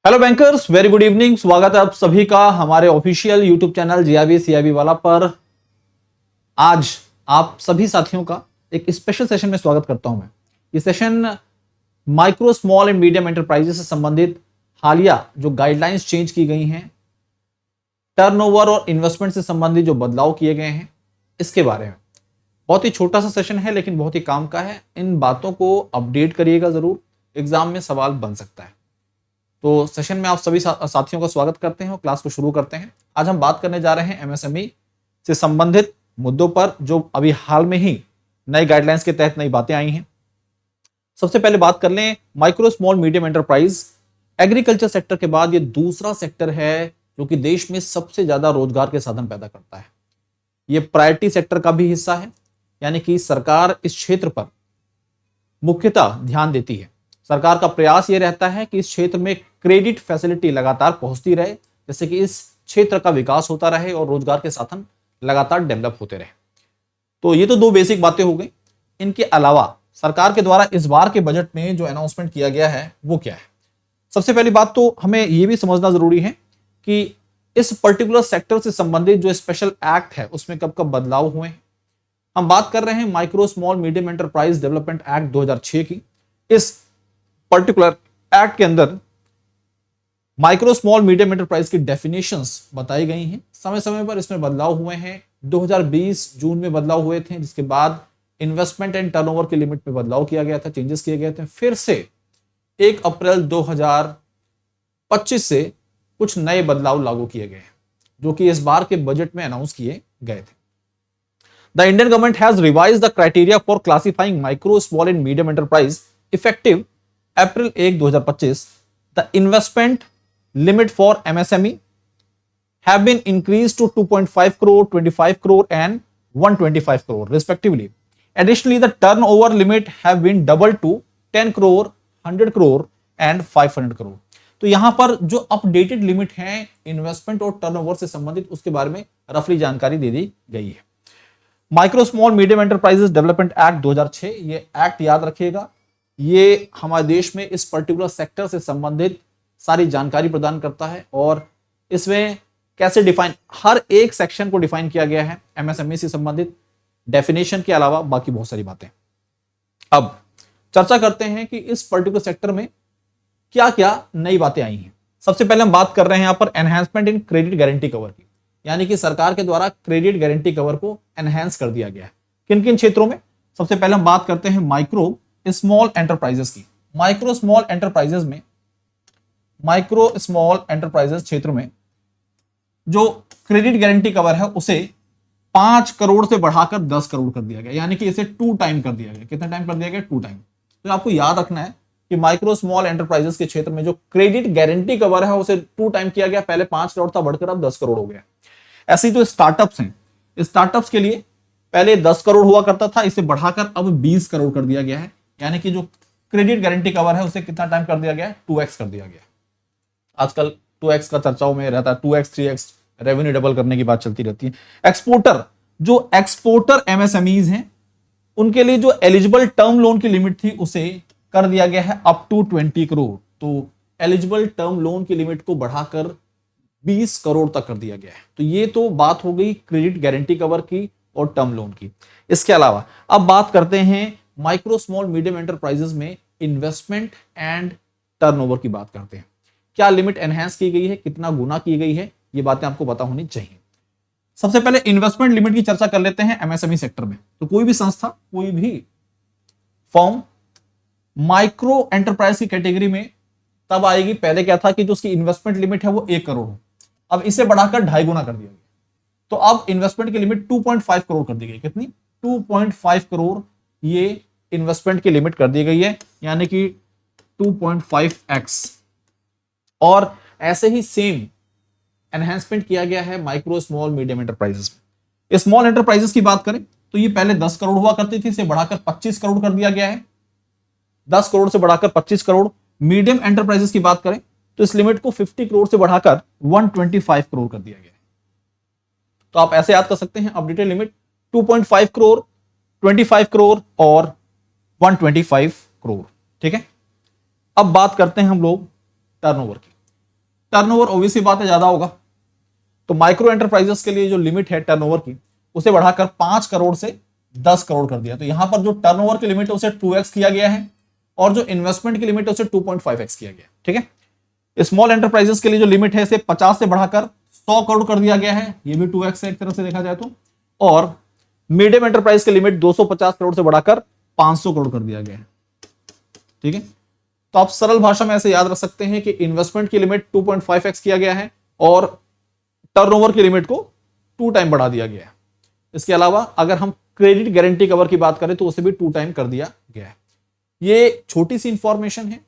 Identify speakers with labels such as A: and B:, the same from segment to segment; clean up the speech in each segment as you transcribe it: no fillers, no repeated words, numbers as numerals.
A: Hello bankers, very good evening. स्वागत है आप सभी का हमारे official YouTube channel GIB CIB वाला पर। आज आप सभी साथियों का एक स्पेशल सेशन में स्वागत करता हूं मैं। ये session micro small and medium enterprises से संबंधित हालिया जो गाइडलाइंस चेंज की गई हैं, टर्नओवर और इन्वेस्टमेंट से संबंधित जो बदलाव किए गए हैं, इसके बारे में बहुत ही छोटा सा सेशन है लेकिन बहुत ही काम का है। इन बातों को अपडेट करिएगा जरूर, एग्जाम में सवाल बन सकता है। तो सेशन में आप सभी साथियों का स्वागत करते हैं और क्लास को शुरू करते हैं। आज हम बात करने जा रहे हैं एमएसएमई से संबंधित मुद्दों पर, जो अभी हाल में ही नई गाइडलाइंस के तहत नई बातें आई हैं। सबसे पहले बात कर लें micro small medium enterprise. Agriculture sector के बाद ये दूसरा सेक्टर है जो कि देश में सबसे ज्यादा रोजगार के साधन पैदा करता है। ये प्रायोरिटी सेक्टर का भी हिस्सा है, यानी कि सरकार इस क्षेत्र पर मुख्यतः ध्यान देती है। सरकार का प्रयास यह रहता है कि इस क्षेत्र में क्रेडिट फैसिलिटी लगातार पहुंचती रहे, जैसे कि इस क्षेत्र का विकास होता रहे और रोजगार के साधन लगातार डेवलप होते रहे। तो ये तो दो बेसिक बातें हो गई। इनके अलावा सरकार के द्वारा इस बार के बजट में जो अनाउंसमेंट किया गया है वो क्या है। सबसे पहली बात तो हमें यह भी समझना जरूरी है कि इस पर्टिकुलर सेक्टर से संबंधित जो स्पेशल एक्ट है उसमें कब कब बदलाव हुए हैं। हम बात कर रहे हैं micro small medium enterprise development act 2006 की। इस पर्टिकुलर एक्ट के अंदर माइक्रो स्मॉल मीडियम एंटरप्राइज की डेफिनेशंस बताई गई हैं। समय समय पर इसमें बदलाव हुए हैं। 2020 जून में बदलाव हुए थे, जिसके बाद इन्वेस्टमेंट एंड टर्नओवर की लिमिट में बदलाव किया गया था, चेंजेस किए गए थे। फिर से 1 अप्रैल 2025 से कुछ नए बदलाव लागू किए गए हैं, जो कि इस बार के बजट में अनाउंस किए गए थे। The Indian government has revised the criteria for classifying micro small and medium enterprise effective April 1, 2025. The investment limit for MSME have been increased to 2.5 crore, 25 crore and 125 crore respectively. Additionally, the turnover limit have been doubled to 10 crore, 100 crore and 500 crore. तो यहां पर जो updated limit है investment और turnover से संबंधित, उसके बारे में रफली जानकारी दे दी गई है। Micro small medium enterprises development act 2006, ये एक्ट याद रखिएगा, ये हमारे देश में इस पर्टिकुलर सेक्टर से संबंधित सारी जानकारी प्रदान करता है और इसमें कैसे डिफाइन, हर एक सेक्शन को डिफाइन किया गया है एमएसएमई से संबंधित, डेफिनेशन के अलावा बाकी बहुत सारी बातें। अब चर्चा करते हैं कि इस पर्टिकुलर सेक्टर में क्या क्या नई बातें आई हैं। सबसे पहले हम बात कर रहे हैं यहां पर enhancement in credit guarantee cover की, यानी कि सरकार के द्वारा क्रेडिट गारंटी कवर को एनहांस कर दिया गया है। किन किन क्षेत्रों में? सबसे पहले हम बात करते हैं माइक्रो स्मॉल एंटरप्राइजेस की। माइक्रो स्मॉल एंटरप्राइजेस क्षेत्र में जो क्रेडिट गारंटी कवर है उसे 5 करोड़ से बढ़ाकर 10 करोड़ कर दिया गया, यानी कि इसे 2 टाइम कर दिया गया। कितना टाइम कर दिया गया? 2 टाइम। तो आपको याद रखना है कि माइक्रो स्मॉल एंटरप्राइजेस के क्षेत्र में जो क्रेडिट गारंटी कवर है उसे 2 टाइम किया गया। पहले 5 करोड़ था, बढ़कर अब 10 करोड़ हो गया। ऐसे ही जो स्टार्टअप्स हैं, स्टार्टअप्स के लिए पहले 10 करोड़ हुआ करता था, इसे बढ़ाकर अब 20 करोड़ कर दिया गया है। यानी कि जो क्रेडिट गारंटी कवर है उसे कितना टाइम कर दिया गया है? 2x कर दिया गया। आजकल 2x का चर्चाओं में रहता है, 2x 3x रेवेन्यू डबल करने की बात चलती रहती है। एक्सपोर्टर एमएसएमईज हैं, उनके लिए जो एलिजिबल टर्म लोन की लिमिट थी उसे कर दिया गया है अप टू 20 करोड़। तो एलिजिबल टर्म लोन की लिमिट को बढ़ाकर 20 करोड़ तक कर दिया गया है। तो ये तो बात हो गई क्रेडिट गारंटी कवर की और टर्म लोन की। इसके अलावा अब बात करते हैं माइक्रो स्मॉल मीडियम एंटरप्राइजेस में इन्वेस्टमेंट एंड टर्नओवर की बात करते हैं। क्या लिमिट एनहांस की गई है, कितना गुना की गई है, ये बातें आपको पता होनी चाहिए। सबसे पहले इन्वेस्टमेंट लिमिट की चर्चा कर लेते हैं एमएसएमई सेक्टर में। तो कोई भी संस्था, कोई भी फर्म माइक्रो एंटरप्राइज की कैटेगरी में तब आएगी, पहले क्या था कि जो उसकी इन्वेस्टमेंट लिमिट है वो 1 करोड़ हो, अब इसे बढ़ाकर 2.5 गुना कर दिया गया। तो अब इन्वेस्टमेंट की लिमिट 2.5 करोड़ कर दी गई। कितनी? 2.5 करोड़ ये इन्वेस्टमेंट की लिमिट कर दी गई है, यानी कि 2.5x। और ऐसे ही सेम एनहांसमेंट किया गया है माइक्रो स्मॉल मीडियम एंटरप्राइजेस में। स्मॉल एंटरप्राइजेस की बात करें तो ये पहले 10 करोड़ हुआ करती थी, इसे बढ़ाकर 25 करोड़ कर दिया गया है। 10 करोड़ से बढ़ाकर 25 करोड़। मीडियम एंटरप्राइजेस की बात करें तो इस लिमिट को 50 करोड़ से बढ़ाकर 125 करोड़ कर दिया गया है। तो आप ऐसे याद कर सकते हैं अपडेटेड लिमिट 2.5 करोड़, 25 करोड़ और 125 करोड़। ठीक है, अब बात करते हैं हम लोग टर्नओवर की। टर्नओवर ऑब्वियसली बात है ज्यादा होगा, तो माइक्रो एंटरप्राइजेस के लिए जो लिमिट है टर्नओवर की उसे बढ़ाकर 5 करोड़ से 10 करोड़ कर दिया। तो यहां पर जो टर्नओवर की लिमिट है उसे 2x किया गया है और जो इन्वेस्टमेंट की लिमिट है उसे 2.5x किया गया। ठीक है, स्मॉल एंटरप्राइजेस के लिए जो लिमिट है इसे 50 से बढ़ाकर 100 करोड़ कर दिया गया है, ये भी 2x है एक तरह से देखा जाए तो। और मीडियम एंटरप्राइज की लिमिट 250 करोड़ से बढ़ाकर 500 करोड़ कर दिया गया है। ठीक है, तो आप सरल भाषा में ऐसे याद रख सकते हैं कि इन्वेस्टमेंट की लिमिट 2.5x किया गया है और टर्नओवर की लिमिट को 2 टाइम बढ़ा दिया गया है। इसके अलावा अगर हम क्रेडिट गारंटी कवर की बात करें तो उसे भी 2 टाइम कर दिया गया है। ये छोटी सी इंफॉर्मेशन है,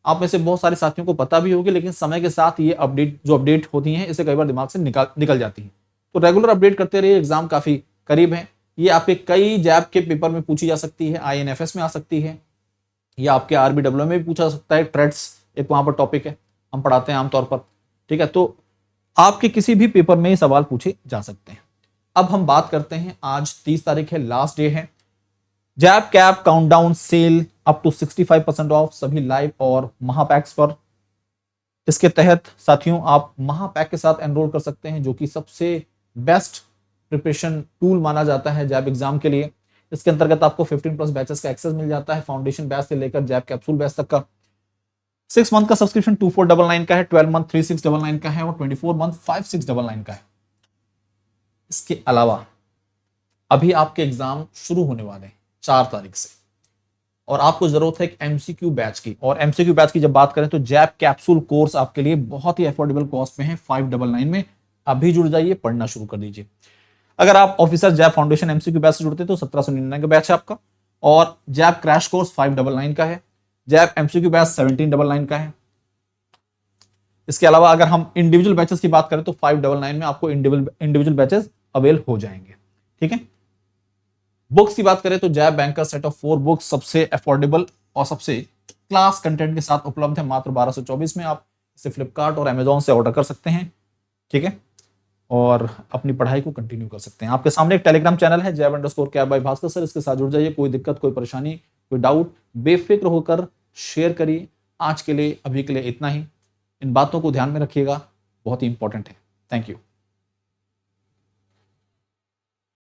A: आप में से बहुत सारे साथियों को पता भी होगी, लेकिन समय के साथ ये अपडेट होती हैं इसे कई बार दिमाग से निकल जाती हैं। तो रेगुलर अपडेट करते रहिए, एग्जाम काफी करीब है। ये आपके कई जैब के पेपर में पूछी जा सकती है, INFS में आ सकती है, या आपके RBW में भी पूछा जा सकता है। ट्रेड्स एक वहां पर टॉपिक है, हम पढ़ाते हैं आमतौर पर। ठीक है, तो आपके किसी भी पेपर में ये सवाल पूछे जा सकते हैं। अब हम बात करते हैं, आज 30 तारीख है, लास्ट डे है। जैब कैप countdown sale up to 65% off सभी लाइव और महापैक्स पर। इसके तहत साथियों आप महापैक के साथ एनरोल कर सकते हैं, जो कि सबसे बेस्ट प्रिपरेशन टूल माना जाता है जैब एग्जाम के लिए। इसके अंतर्गत आपको 15+ बैचेस का एक्सेस मिल जाता है, फाउंडेशन बैच से लेकर जैब कैप्सूल बैच तक का। 6 मंथ का सब्सक्रिप्शन 2499 का है, 12 मंथ 3699 का है और 24 मंथ 5699 का है। इसके अलावा अभी आपके एग्जाम शुरू होने वाले हैं 4 तारीख से, और आपको जरूरत है एक MCQ बैच की। और MCQ बैच की जब बात करें तो जैब कैप्सूल कोर्स आपके लिए बहुत ही अफोर्डेबल कॉस्ट में है, 599 में। अभी जुड़ जाइए, पढ़ना शुरू कर दीजिए। अगर आप ऑफिसर जैब फाउंडेशन MCQ बैच से जुड़ते हैं तो 1799 का बैच है आपका, और जैब क्रैश कोर्स 599 का है, जैब MCQ बैच 1799 का है। इसके अलावा अगर हम इंडिविजुअल बैचेस की बात करें तो 599 में आपको इंडिविजुअल बैचेस अवेल हो जाएंगे। ठीक है, बुक्स की बात करें तो जैब बैंकर सेट ऑफ 4 बुक्स सबसे अफोर्डेबल और सबसे क्लास कंटेंट के साथ उपलब्ध है, मात्र 1224 में। आप इसे फ्लिपकार्ट और अमेजोन से ऑर्डर कर सकते हैं। ठीक है, और अपनी पढ़ाई को कंटिन्यू कर सकते हैं। आपके सामने एक टेलीग्राम चैनल है जैब_कैप बाय भास्कर सर, इसके साथ जुड़ जाइए। कोई दिक्कत, कोई परेशानी, कोई डाउट बेफिक्र होकर शेयर करिए। आज के लिए, अभी के लिए इतना ही। इन बातों को ध्यान में रखिएगा, बहुत ही इंपॉर्टेंट है। Thank you.